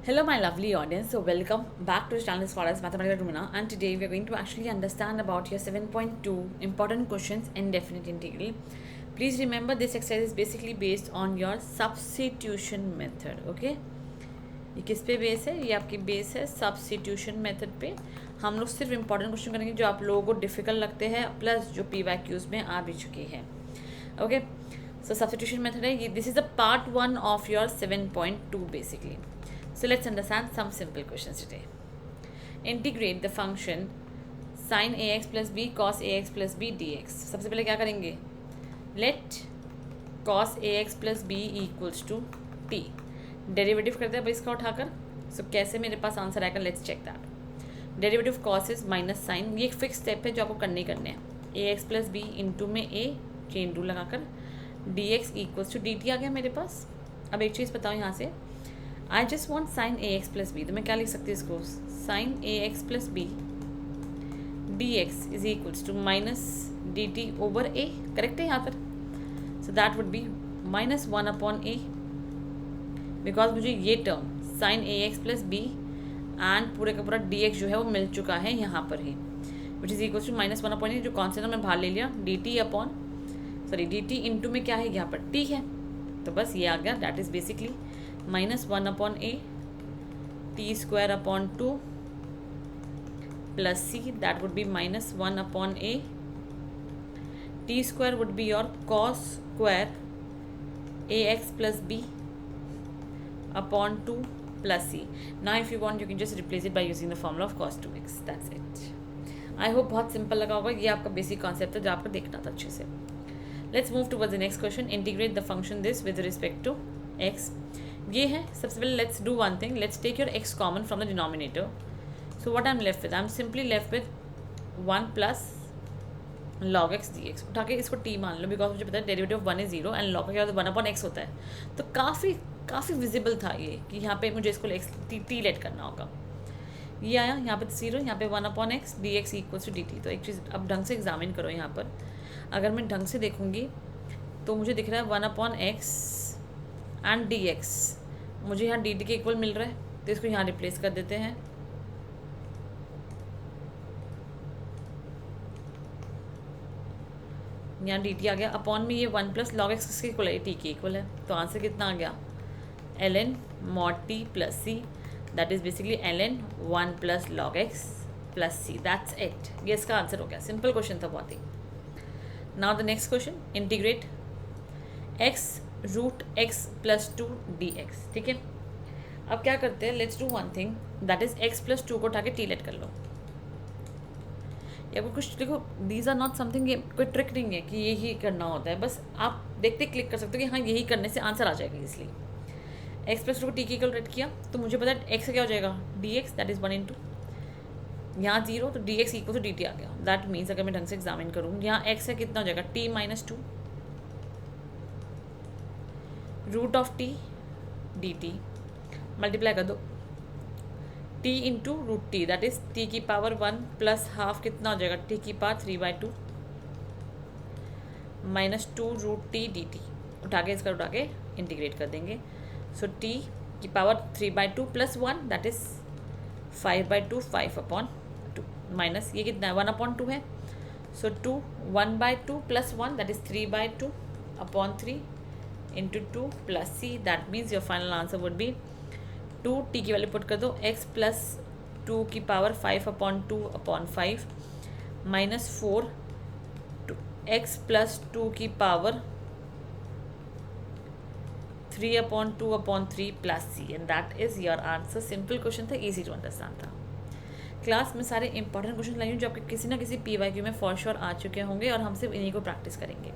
Hello, my lovely audience. So, welcome back to the channel as far as Mathematical Rumina. And today we are going to actually understand about your 7.2 important questions in definite integral. Please remember this exercise is basically based on your substitution method. Okay? ये किस पे base है? ये आपकी base है substitution method पे. हम लोग सिर्फ इंपॉर्टेंट क्वेश्चन करेंगे जो आप लोगों को डिफिकल्ट लगते हैं प्लस जो PYQs में आ भी चुकी है. ओके, सो सब्स्टिट्यूशन मेथड है ये. This is the part 1 of your 7.2 basically. So let's understand some simple questions today. Integrate the function sin ax plus b cos ax plus b dx. सबसे पहले क्या करेंगे? Let cos ax plus b equals to t. Derivative करते हैं भाई इसका उठाकर. So कैसे मेरे पास आंसर आएगा? Let's check that. Derivative cos is minus sine. ये एक फिक्स स्टेप है जो आपको करने करने हैं. ax प्लस बी इंटू में a चेन रूल लगाकर dx इक्वल्स टू dt आ गया मेरे पास. अब एक चीज़ बताओ यहाँ से, I just want sine A X plus B, तो मैं क्या लिख सकती हूँ इसको? Sine A X plus B D X is equals to minus D T over A. Correct है यहाँ पर? So that would be minus 1 upon A, because मुझे ये term sine A X plus B and पूरे का पूरा D x जो है वो मिल चुका है यहाँ पर ही, which is equals to minus 1 upon A. जो कॉन्सेप्ट मैं बाहर ले लिया D T upon sorry D T into में क्या है यहाँ पर टी है, तो बस ये आ गया. That is basically minus 1 upon a t square upon 2 plus c, that would be minus 1 upon a t square would be your cos square ax plus b upon 2 plus c. Now if you want you can just replace it by using the formula of cos 2x. that's it. I hope बहुत simple लगा होगा. ये आपका basic concept है जो आपको देखना था अच्छे से. Let's move towards the next question. Integrate the function this with respect to x. ये है. सबसे पहले let's do one thing. Let's take your X common from the denominator. So what I am left with? I am simply left with 1 plus log X D X. उठा के इसको T मान लो, because मुझे पता है डेरिवेटिव 1 इज 0 एंड लॉग का क्या होता है 1 अपॉन एक्स होता है. तो काफ़ी विजिबल था ये कि यहाँ पे मुझे इसको एक्स टी लेट करना होगा. ये आया यहाँ पे 0, यहाँ पे 1 upon X D X equals to D T. तो एक चीज़ अब ढंग से एग्जामिन करो. यहाँ पर अगर मैं ढंग से देखूँगी तो मुझे दिख रहा है 1 upon x and d x. मुझे यहाँ डी टी के इक्वल मिल रहा है, तो इसको यहाँ रिप्लेस कर देते हैं. यहाँ डी टी आ गया अपॉन में ये 1 प्लस लॉग एक्स किसके इक्वल है? टी के इक्वल है. तो आंसर कितना आ गया? L N mod T plus C. That is basically L N 1 plus log X plus C. That's it. ये इसका आंसर हो गया. सिंपल क्वेश्चन था बहुत ही. Now the next question. Integrate X root X plus 2 D X. ठीक है, अब क्या करते हैं? Let's do one thing, that is x plus 2 को उठा के टी लेट कर लो. या कुछ देखो, दीज आर नॉट समथिंग, ये कोई ट्रिक नहीं है कि यही करना होता है. बस आप देखते क्लिक कर सकते हो कि हाँ यही करने से आंसर आ जाएगा. इसलिए एक्स प्लस 2 को टी के इक्वल रेट किया तो मुझे पता है एक्स का क्या हो जाएगा? D X. That is 1 into यहाँ 0, तो D x equal to D T आ गया. दैट मीन्स अगर मैं ढंग से एग्जामिन करूँ, यहाँ एक्स का कितना हो जाएगा? T minus 2 root of T D T multiply कर दो T into root T. That is T की पावर 1 प्लस हाफ कितना हो जाएगा? टी की power 3/2 minus 2 root T D T. उठा के इंटीग्रेट कर देंगे. सो टी की power 3/2 plus 1 that is 5/2 5 upon 2 minus ये कितना है? 1 अपॉन 2 है. So 2 1/2 plus 1 that is 3/2 upon 3 into 2 plus C. That means your final answer would be 2 t की वैल्यू पुट कर दो x प्लस 2 की power 5 upon 2 upon 5 minus 4 x plus 2 की power 3 upon 2 upon 3 plus c. And that is your answer. Simple question था, easy to understand था. Class में सारे important question लाई हूँ जो आपके किसी ना किसी PYQ में फॉर श्योर आ चुके होंगे और हम सिर्फ इन्हीं को प्रैक्टिस करेंगे.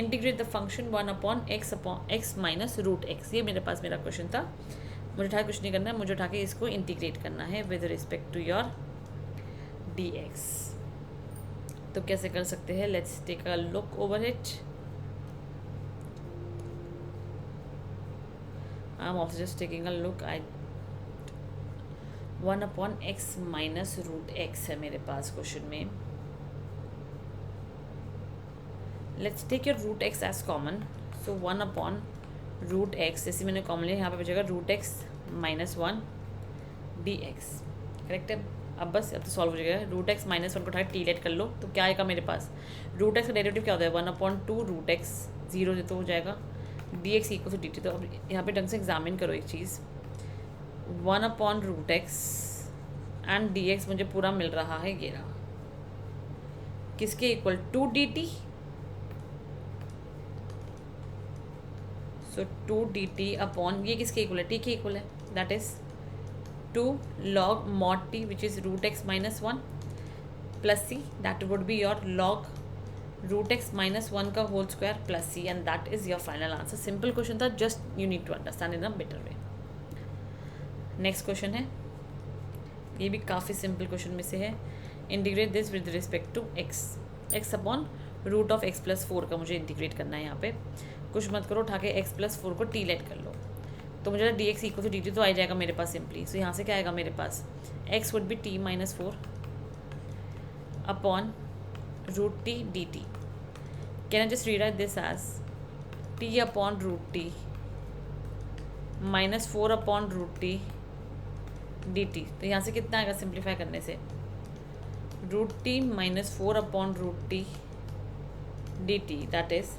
Integrate the function 1 upon x minus root x. ये मेरे पास मेरा क्वेश्चन था. मुझे उठा के कुछ नहीं करना है, मुझे उठा के इसको इंटीग्रेट करना है with respect to your d x. तो कैसे कर सकते हैं? Let's take a look over it. I am also just taking a look. 1 upon x minus root x है मेरे पास क्वेश्चन में. Let's take your root x as common. So 1 upon root x, जैसे मैंने कॉमन लिया यहाँ पे बचेगा root x minus one d x, correct है। अब बस अब तो सॉल्व हो जाएगा। रूट एक्स माइनस वन को उठा टी लेट कर लो तो क्या आएगा मेरे पास, रूट एक्स का डेरिवेटिव क्या होता है 1/2 रूट एक्स, जीरो तो हो जाएगा, D x equal to D T. तो अब यहाँ पे ढंग से एग्जामिन करो एक चीज़, 1/रूट एक्स एंड डी एक्स मुझे पूरा मिल रहा है ये रहा, किसके equal, to D t. So two D T upon ये किसके इक्वल है, टी के इक्वल है, that is 2 log mod t which is root x minus 1 plus c, that would be your log root x minus 1 का whole square plus c, and that is your final answer. Simple question था, just you need to understand in a better way. Next question है, ये भी काफ़ी simple question में से है, integrate this with respect to x, x upon root of x plus 4 का मुझे इंटीग्रेट करना है। यहाँ पे कुछ मत करो, उठा के x plus 4 को t लेट कर लो तो मुझे d x equal to D T तो आ जाएगा मेरे पास सिंपली। सो यहाँ से क्या आएगा मेरे पास, X would be T minus 4 upon root T D T. Can I just rewrite this as T upon root T minus 4 upon root T D T. तो यहाँ से कितना आएगा सिंप्लीफाई करने से, root T minus 4 upon root T D T, that is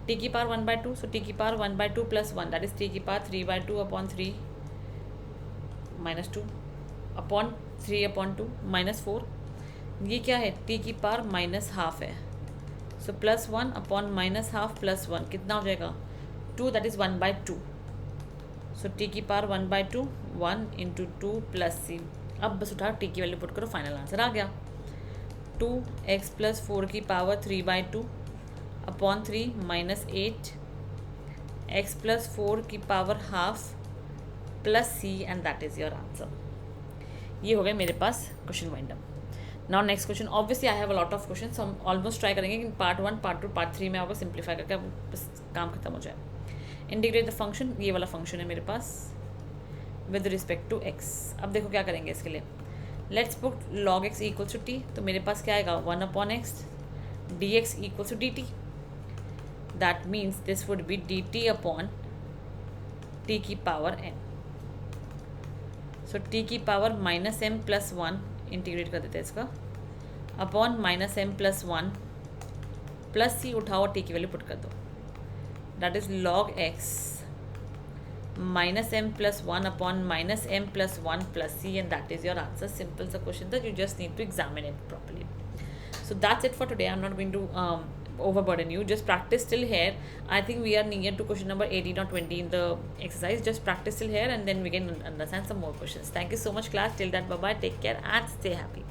T की power 1/2, so T की power 1/2 plus 1, that is T की power 3/2 upon 3 minus 2 upon 3/2 minus 4। ये क्या है, टी की पावर माइनस हाफ है, so plus 1 upon minus half plus 1 कितना हो जाएगा 2, दैट इज 1/2। सो टी की पावर 1/2 1 इंटू 2 प्लस सी। अब बस उठा टी की वैल्यू पुट करो, फाइनल आंसर आ गया 2x प्लस 4 की power 3/2 upon 3 minus 8 x plus 4 की power half plus c, and that is your answer. ये हो गया मेरे पास question wind up. Now next question, obviously I have a lot of question, हम ऑलमोस्ट ट्राई करेंगे कि पार्ट 1 पार्ट 2 पार्ट 3 में आपको सिंप्लीफाई करके बस काम खत्म हो जाए। इंटीग्रेट द फंक्शन, ये वाला फंक्शन है मेरे पास विद रिस्पेक्ट टू एक्स। अब देखो क्या करेंगे इसके लिए, let's put log x equals to t, तो मेरे पास क्या आएगा 1/x dx equals to dt, that means this would be dt upon t की पावर n। सो t की power minus m plus 1 integrate कर देते हैं इसका upon minus m plus 1 plus c, उठाओ t की वैल्यू पुट कर दो, that is log x minus m plus 1 upon minus m plus 1 plus c, and that is your answer. Simple सा question था, you just need to examine it properly. So that's it for today. I'm not going to overburden you. Just practice till here. I think we are near to question number 18 or 20 in the exercise. Just practice till here and then we can understand some more questions. Thank you so much class. Till that, bye bye. Take care and stay happy.